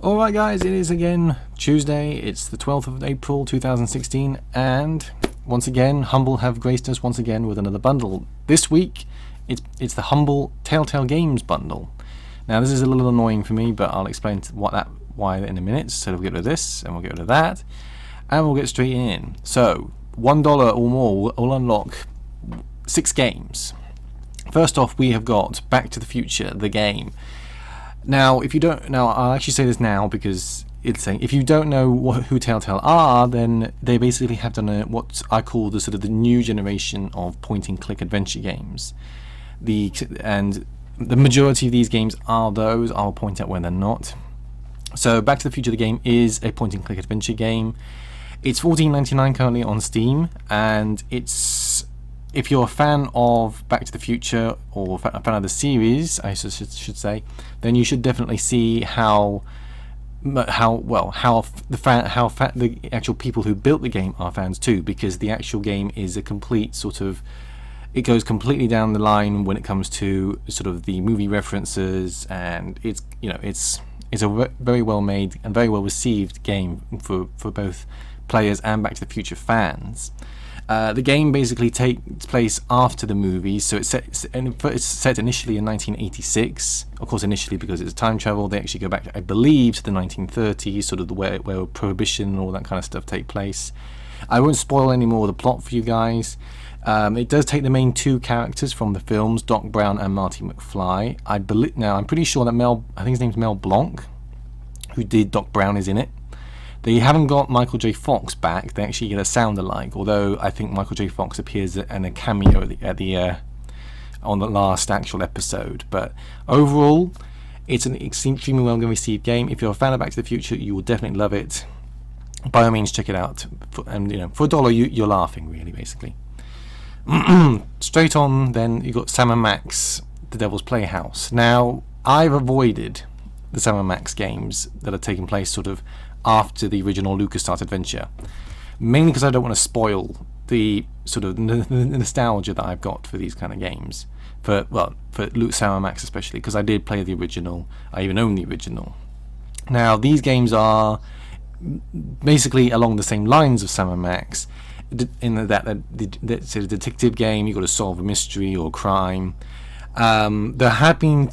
Alright guys, it is again Tuesday, it's the 12th of April 2016, and once again Humble have graced us once again with another bundle. This week it's the Humble Telltale Games bundle. Now this is a little annoying for me, but I'll explain why in a minute. So we'll get rid of this, and we'll get rid of that, and we'll get straight in. So $1 or more will unlock 6 games. First off, we have got Back to the Future, the game. Now, I'll actually say this now because it's saying if you don't know who Telltale are, then they basically have done what I call the sort of the new generation of point-and-click adventure games. And the majority of these games are those. I'll point out when they're not. So, Back to the Future, the game is a point-and-click adventure game. It's $14.99 currently on Steam, and if you're a fan of Back to the Future or a fan of the series, I should say, then you should definitely see how the actual people who built the game are fans too, because the actual game is a complete it goes completely down the line when it comes to sort of the movie references, and it's a very well made and very well received game for both players and Back to the Future fans. The game basically takes place after the movies, so it's set initially in 1986. Of course, initially because it's time travel, they actually go back, I believe, to the 1930s, sort of where Prohibition and all that kind of stuff take place. I won't spoil any more of the plot for you guys. It does take the main 2 characters from the films, Doc Brown and Marty McFly. I'm pretty sure that I think his name's Mel Blanc, who did Doc Brown, is in it. They haven't got Michael J. Fox back. They actually get a sound alike, although I think Michael J. Fox appears in a cameo on the last actual episode. But overall, it's an extremely well received game. If you're a fan of Back to the Future, you will definitely love it. By all means, check it out. For $1, you're laughing, really, basically. Straight on, then you got Sam & Max, The Devil's Playhouse. Now, I've avoided the Sam & Max games that are taking place sort of after the original LucasArts adventure, mainly because I don't want to spoil the sort of nostalgia that I've got for these kind of games, for Sam & Max especially, because I did play the original. I even own the original. Now these games are basically along the same lines of Sam & Max, in that it's a detective game. You've got to solve a mystery or crime. There have been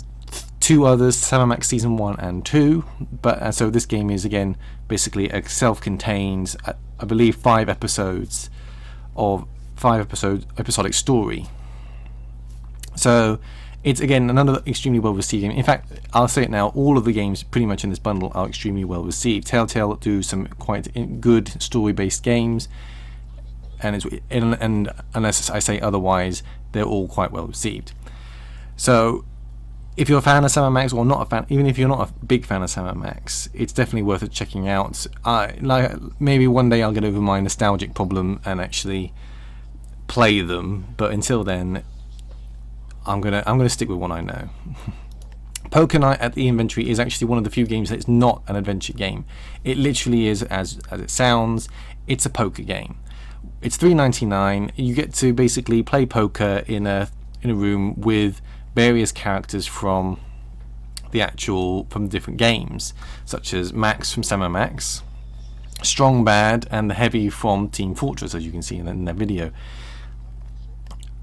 2 others, Sam & Max Season 1 and 2, but so this game is again basically a self-contained, I believe 5 episodic story. So it's again another extremely well received game. In fact, I'll say it now, all of the games pretty much in this bundle are extremely well received. Telltale do some quite good story-based games, and unless I say otherwise, they're all quite well received. So if you're a fan of Sam & Max, or not a fan, even if you're not a big fan of Sam & Max, it's definitely worth it checking out. Maybe one day I'll get over my nostalgic problem and actually play them, but until then, I'm gonna stick with what I know. Poker Night at the Inventory is actually one of the few games that is not an adventure game. It literally is, as it sounds, it's a poker game. It's $3.99. You get to basically play poker in a room with various characters from different games, such as Max from Sam & Max, Strong Bad, and the Heavy from Team Fortress, as you can see in that video.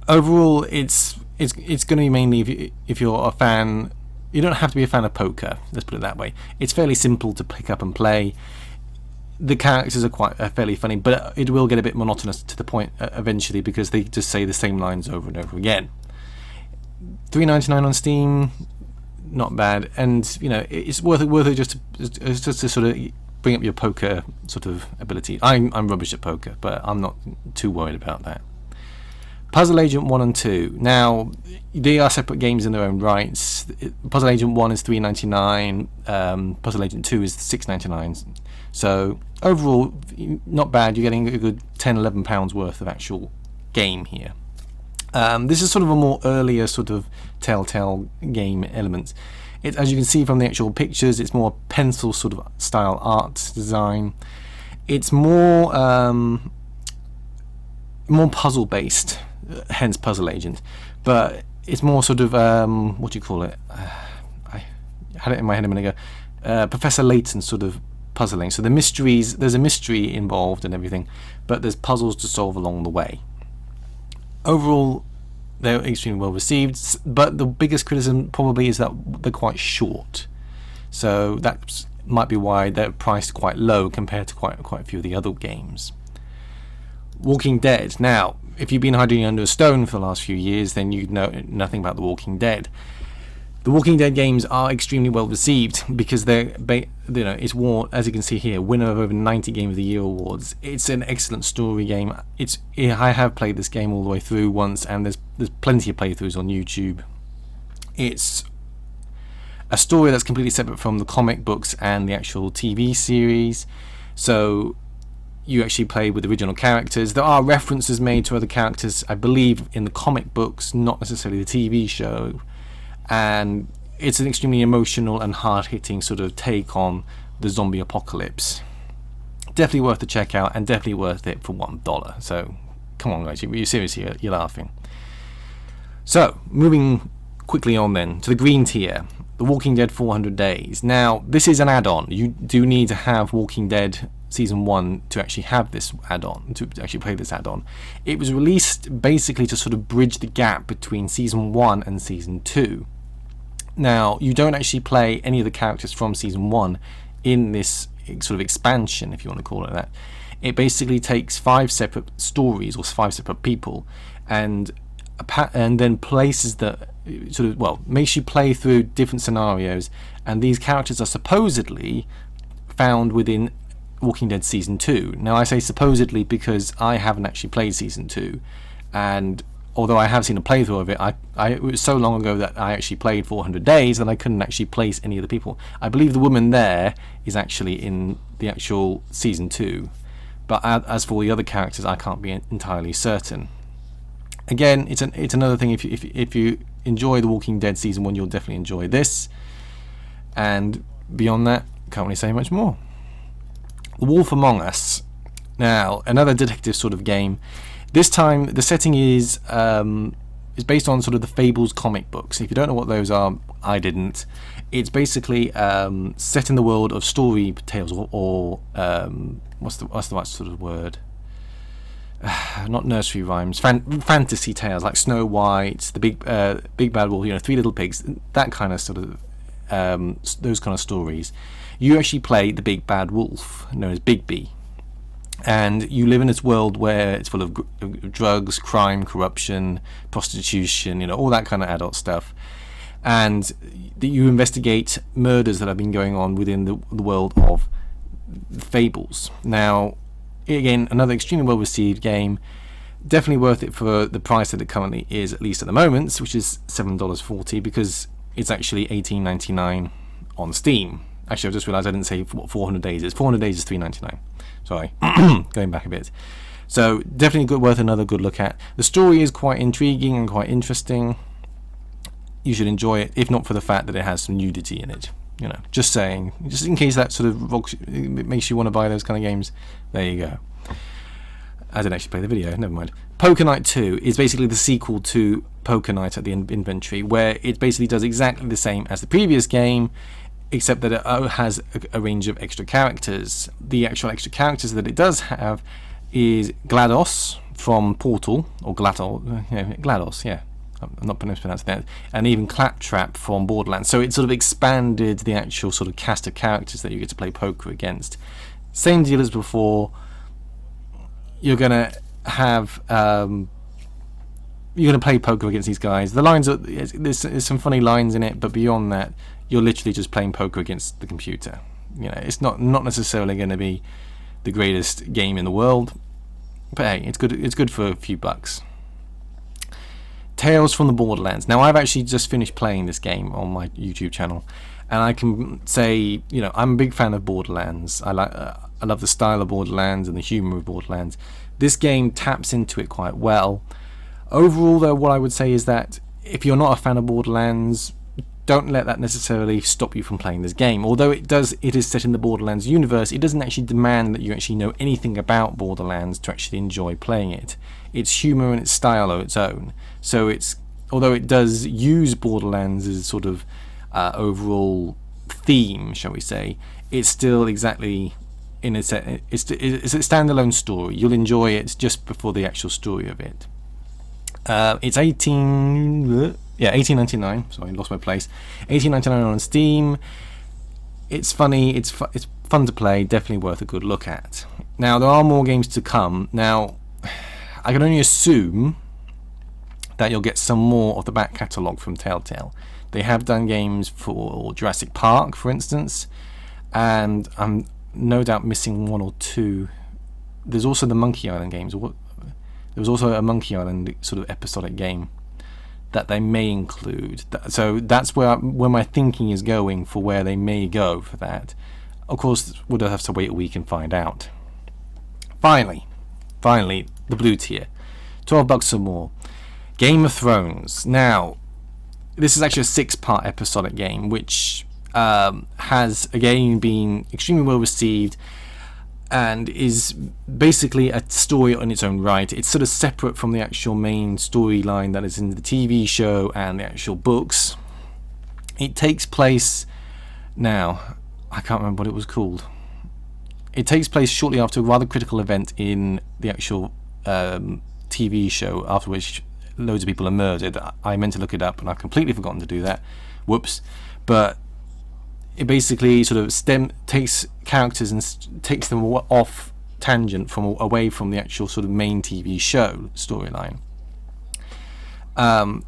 Overall, it's going to be mainly if you're a fan. You don't have to be a fan of poker. Let's put it that way. It's fairly simple to pick up and play. The characters are fairly funny, but it will get a bit monotonous to the point eventually, because they just say the same lines over and over again. $3.99 on Steam, not bad, and it's worth it just to sort of bring up your poker sort of ability. I'm rubbish at poker, but I'm not too worried about that. Puzzle Agent 1 and 2. Now they are separate games in their own rights. Puzzle Agent 1 is $3.99. Puzzle Agent 2 is $6.99. So overall, not bad. You're getting a good £10-11 worth of actual game here. This is sort of a more earlier sort of Telltale game element. As you can see from the actual pictures, it's more pencil sort of style art design. It's more puzzle based, hence Puzzle Agent, but it's more sort of what do you call it? I had it in my head a minute ago. Professor Layton sort of puzzling. So there's a mystery involved and everything, but there's puzzles to solve along the way. Overall, they're extremely well received, but the biggest criticism probably is that they're quite short. So that might be why they're priced quite low compared to quite a few of the other games. Walking Dead. Now, if you've been hiding under a stone for the last few years, then you know nothing about The Walking Dead. The Walking Dead games are extremely well received because it's won, as you can see here, winner of over 90 Game of the Year awards. It's an excellent story game. I have played this game all the way through once, and there's plenty of playthroughs on YouTube. It's a story that's completely separate from the comic books and the actual TV series. So you actually play with original characters. There are references made to other characters, I believe, in the comic books, not necessarily the TV show. And it's an extremely emotional and hard-hitting sort of take on the zombie apocalypse. Definitely worth the check out, and definitely worth it for $1. So come on guys, you're seriously, you're laughing. So moving quickly on then to the green tier, The Walking Dead 400 Days. Now this is an add-on. You do need to have Walking Dead Season 1 to actually have this add-on, to actually play this add-on. It was released basically to sort of bridge the gap between Season 1 and Season 2. Now, you don't actually play any of the characters from Season 1 in this sort of expansion, if you want to call it that. It basically takes 5 separate stories, or 5 separate people, and then places the sort of, well, makes you play through different scenarios, and these characters are supposedly found within Walking Dead Season 2. Now, I say supposedly because I haven't actually played Season 2, and although I have seen a playthrough of it, it was so long ago that I actually played 400 Days that I couldn't actually place any of the people. I believe the woman there is actually in the actual Season 2, but as for the other characters, I can't be entirely certain. Again, it's another thing. If you enjoy The Walking Dead Season 1, you'll definitely enjoy this. And beyond that, can't really say much more. The Wolf Among Us. Now, another detective sort of game. This time, the setting is based on sort of the Fables comic books. If you don't know what those are, I didn't. It's basically set in the world of story tales, or what's the right sort of word? Not nursery rhymes, fantasy tales like Snow White, the Big Bad Wolf, Three Little Pigs, that kind of sort of those kind of stories. You actually play the Big Bad Wolf, known as Big B. And you live in this world where it's full of drugs, crime, corruption, prostitution, all that kind of adult stuff. And you investigate murders that have been going on within the world of Fables. Now, again, another extremely well-received game. Definitely worth it for the price that it currently is, at least at the moment, which is $7.40, because it's actually $18.99 on Steam. Actually, I just realised I didn't say what 400 Days is. 400 Days is $3.99. Sorry, going back a bit. So definitely worth another good look at. The story is quite intriguing and quite interesting. You should enjoy it, if not for the fact that it has some nudity in it. Just saying, just in case that sort of makes you want to buy those kind of games. There you go. I didn't actually play the video, never mind. Poker Night 2 is basically the sequel to Poker Night at the Inventory, where it basically does exactly the same as the previous game, except that it has a range of extra characters. The actual extra characters that it does have is GLaDOS from Portal, or GLaDOS, yeah. I'm not pronouncing that, and even Claptrap from Borderlands. So it sort of expanded the actual sort of cast of characters that you get to play poker against. Same deal as before. You're gonna have you're gonna play poker against these guys. The lines there's some funny lines in it, but beyond that, you're literally just playing poker against the computer. It's not necessarily going to be the greatest game in the world, but hey, it's good. It's good for a few bucks. Tales from the Borderlands. Now, I've actually just finished playing this game on my YouTube channel, and I can say, I'm a big fan of Borderlands. I love the style of Borderlands and the humour of Borderlands. This game taps into it quite well. Overall, though, what I would say is that if you're not a fan of Borderlands, don't let that necessarily stop you from playing this game. Although it is set in the Borderlands universe, it doesn't actually demand that you actually know anything about Borderlands to actually enjoy playing it. Its humour and its style are its own. So although it does use Borderlands as sort of overall theme, shall we say, it's still exactly in a set. It's a standalone story. You'll enjoy it just before the actual story of it. It's 18.99. Sorry, I lost my place. 18.99 on Steam. It's funny. It's fun to play. Definitely worth a good look at. Now there are more games to come. Now I can only assume that you'll get some more of the back catalogue from Telltale. They have done games for Jurassic Park, for instance, and I'm no doubt missing one or two. There's also the Monkey Island games. There was also a Monkey Island sort of episodic game that they may include. So that's where my thinking is going for where they may go for that. Of course, we'll have to wait a week and find out. Finally, the blue tier, $12 or more. Game of Thrones. Now, this is actually a 6-part episodic game, which has again been extremely well received and is basically a story on its own right. It's sort of separate from the actual main storyline that is in the TV show and the actual books. It takes place now. I can't remember what it was called. It takes place shortly after a rather critical event in the actual TV show, after which loads of people are murdered. I meant to look it up and I've completely forgotten to do that. Whoops. But it basically sort of takes characters and takes them off tangent away from the actual sort of main TV show storyline.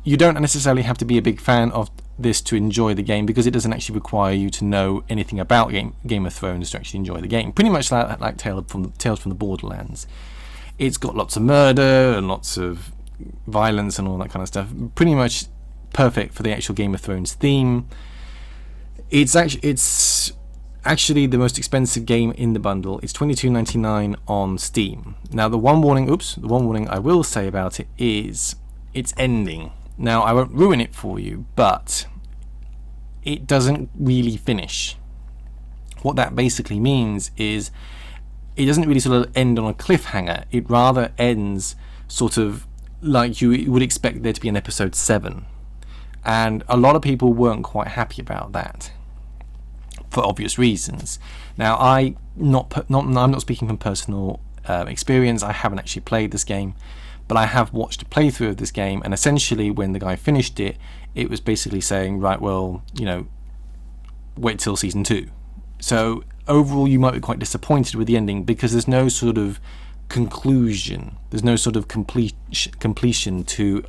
You don't necessarily have to be a big fan of this to enjoy the game, because it doesn't actually require you to know anything about Game of Thrones to actually enjoy the game. Pretty much like Tales from the Borderlands. It's got lots of murder and lots of violence and all that kind of stuff. Pretty much perfect for the actual Game of Thrones theme. It's actually the most expensive game in the bundle. It's $22.99 on Steam. Now the one warning I will say about it is its ending. Now I won't ruin it for you, but it doesn't really finish. What that basically means is it doesn't really sort of end on a cliffhanger. It rather ends sort of like you would expect there to be an episode 7, and a lot of people weren't quite happy about that for obvious reasons. Now I'm not speaking from personal experience. I haven't actually played this game, but I have watched a playthrough of this game, and essentially when the guy finished it, it was basically saying, right, well, wait till season 2. So overall you might be quite disappointed with the ending, because there's no sort of conclusion, there's no sort of completion to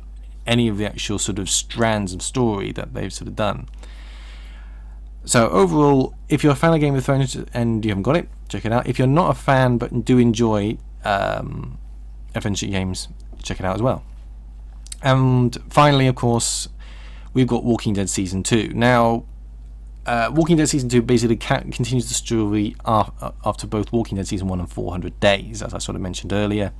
any of the actual sort of strands of story that they've sort of done. So overall, if you're a fan of Game of Thrones and you haven't got it, check it out. If you're not a fan but do enjoy adventure games, check it out as well. And finally, of course, we've got Walking Dead Season 2. Now, Walking Dead Season 2 basically continues the story after both Walking Dead Season 1 and 400 Days, as I sort of mentioned earlier.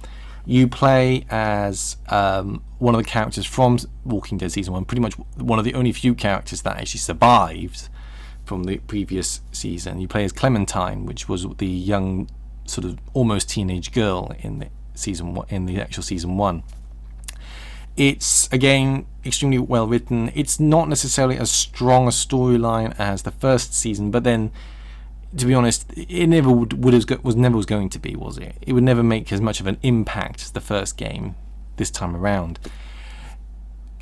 You play as one of the characters from Walking Dead Season 1, pretty much one of the only few characters that actually survived from the previous season. You play as Clementine, which was the young, sort of almost teenage girl in the actual Season 1. It's, again, extremely well written. It's not necessarily as strong a storyline as the first season, but then, to be honest, it never was going to be, was it? It would never make as much of an impact as the first game this time around.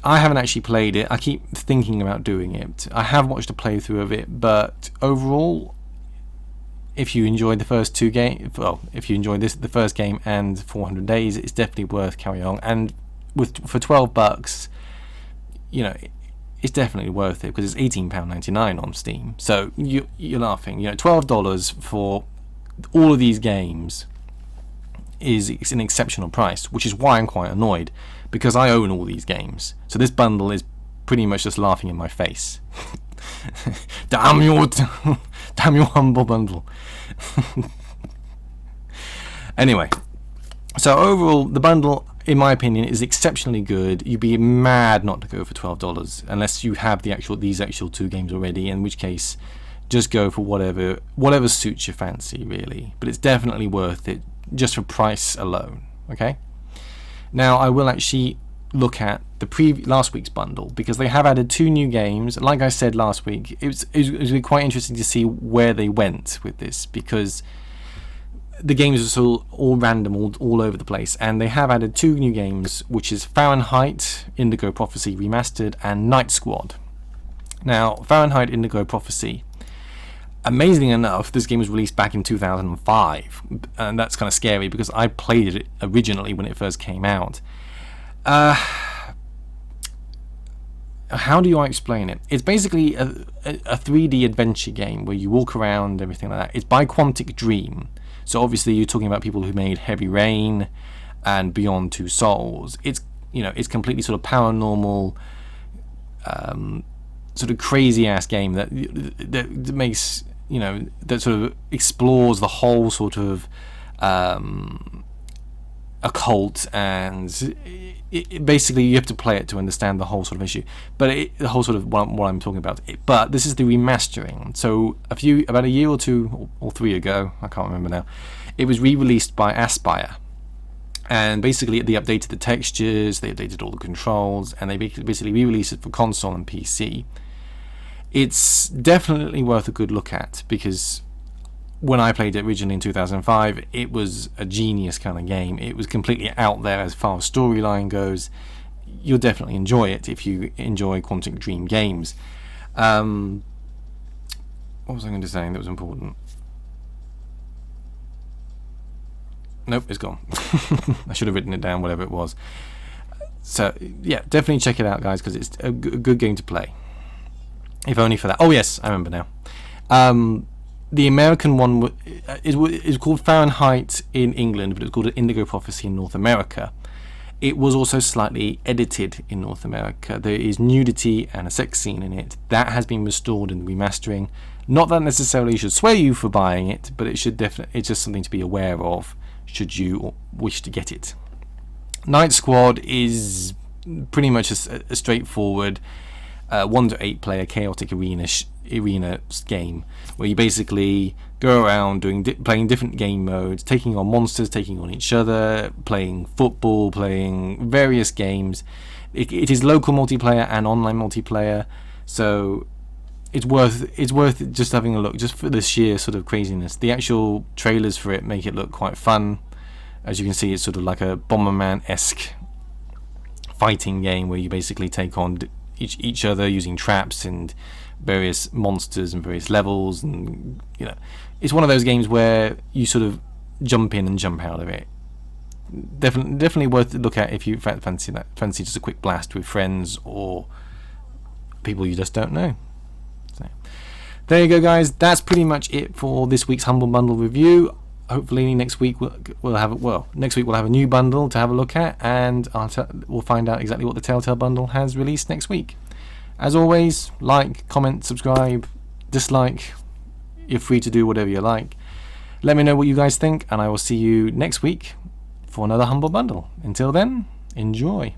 I haven't actually played it. I keep thinking about doing it. I have watched a playthrough of it, but overall, if you enjoyed the first two games, if you enjoyed the first game and 400 Days, it's definitely worth carrying on. And for $12, it's definitely worth it, because it's £18.99 on Steam. So you're laughing. $12 for all of these games it's an exceptional price, which is why I'm quite annoyed, because I own all these games. So this bundle is pretty much just laughing in my face. damn your humble bundle. Anyway, so overall, the bundle, in my opinion, is exceptionally good. You'd be mad not to go for $12 unless you have these actual two games already, in which case just go for whatever suits your fancy, really. But it's definitely worth it just for price alone. Okay, now I will actually look at the last week's bundle, because they have added 2 new games. Like I said last week, it was quite interesting to see where they went with this, because the games are sort of all random, all over the place, and they have added 2 new games, which is Fahrenheit, Indigo Prophecy Remastered, and Night Squad. Now, Fahrenheit, Indigo Prophecy, amazingly enough, this game was released back in 2005, and that's kind of scary because I played it originally when it first came out. How do I explain it? It's basically a 3D adventure game where you walk around, everything like that. It's by Quantic Dream. So obviously you're talking about people who made Heavy Rain and Beyond Two Souls. It's, you know, it's completely sort of paranormal, sort of crazy ass game that makes, you know, that sort of explores the whole sort of occult, and basically you have to play it to understand the whole sort of issue. But the whole sort of what I'm talking about. But this is the remastering. So about a year or 2 or 3 ago, I can't remember now, it was re-released by Aspyr, and basically they updated the textures, they updated all the controls, and they basically re-released it for console and PC. It's definitely worth a good look at, because when I played it originally in 2005, it was a genius kind of game. It was completely out there as far as storyline goes. You'll definitely enjoy it if you enjoy Quantic Dream games. What was I going to say that was important? Nope, it's gone. I should have written it down, whatever it was. So, yeah, definitely check it out, guys, because it's a good game to play. If only for that. Oh, yes, I remember now. The American one is called Fahrenheit in England, but it's called Indigo Prophecy in North America. It was also slightly edited in North America. There is nudity and a sex scene in it. That has been restored in the remastering. Not that necessarily should sway you for buying it, but it's just something to be aware of should you wish to get it. Night Squad is pretty much a straightforward 1 to 8 player chaotic arena game, where you basically go around playing different game modes, taking on monsters, taking on each other, playing football, playing various games. It is local multiplayer and online multiplayer, so it's worth just having a look, just for the sheer sort of craziness. The actual trailers for it make it look quite fun. As you can see, it's sort of like a Bomberman-esque fighting game where you basically take on each other using traps and various monsters and various levels, and you know, it's one of those games where you sort of jump in and jump out of it. Definitely worth a look at if you fancy just a quick blast with friends or people you just don't know. So, there you go, guys. That's pretty much it for this week's Humble Bundle review. Hopefully next week we'll have a new bundle to have a look at, and we'll find out exactly what the Telltale bundle has released next week. As always, like, comment, subscribe, dislike. You're free to do whatever you like. Let me know what you guys think, and I will see you next week for another Humble Bundle. Until then, enjoy.